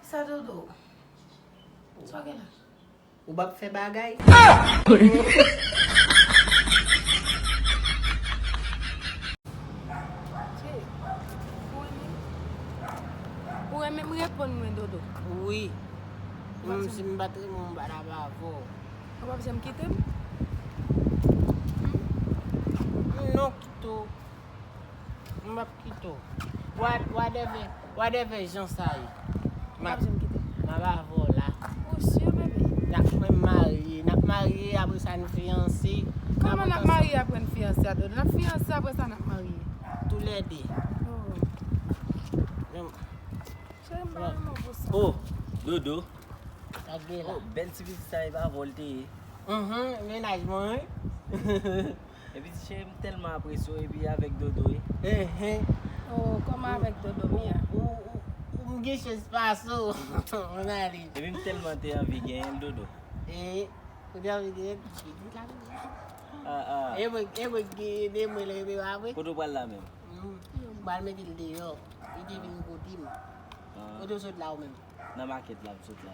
Sa Dodo. So ke la? Ou bab fe bagay? Ou eme me repon mwen Dodo? Oui. Si mbatre moun bada bavo. Ou pa pise m kitem? Non kito. Mbap kito. Whatever jan sa yi. Ou pa pise m kitem? Ma bavo la. Ou syo bebe? Nak mariye apre sa nou fiancé. Comment nak marié après une fiancée à Dodo? Nak fiancé après ça nak marié. Tous les deux. J'aime vraiment pour ça. Oh, Dodo. Tagbe la. Oh, belle petite ça il va volter. Mennaj mwen. Et puis j'aime tellement apprécié et puis avec Dodo. Oh, comment avec Dodo bien? Ou mge ches paso. On a li. Et puis tellement t'es envie de gagner Dodo. Ou di avi gen. E mwen gen mwen le be wapwe. Kodo pral la même. Bal me dil de yo. I di vin kotim. Kodo sot la ou men. Dans market là, sot là.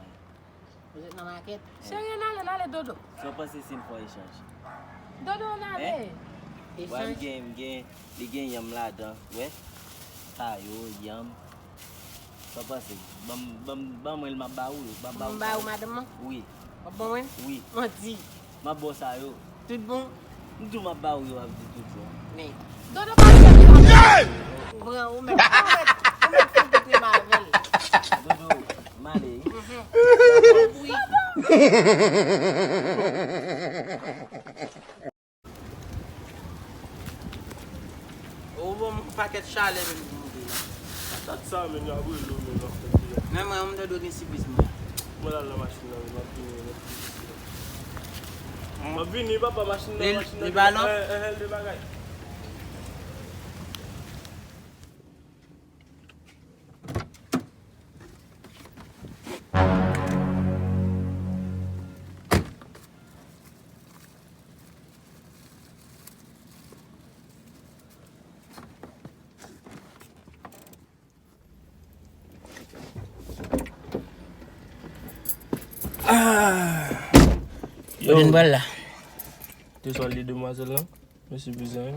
Vous êtes dans la market? Chérie, nale Dodo. So passer sin pour échange. Dodo nale. Ouais, les gain yam là dedans, ouais. Ça yo yam. So passer. Bam moi ma ba ou, Ba ou madame? Oui. Bon wen? Oui. Mwen di. Ma boss ça yo. Tout bon? Tout ma ba ou yo a dit tout ça. Mais. Dodo pa pise. Ou men fente ma vel. Dodo, malé. Oui. Ou bon paket chale men moun de la. Ça ça mais n'a pas l'eau mais non. Men mwen te do gen sipis mwen. Voilà la machine là, ma vini papa machine là, machine. Li balon? De bagay. Yo, une balle là. Tu sois les demoiselles là? Je suis besoin.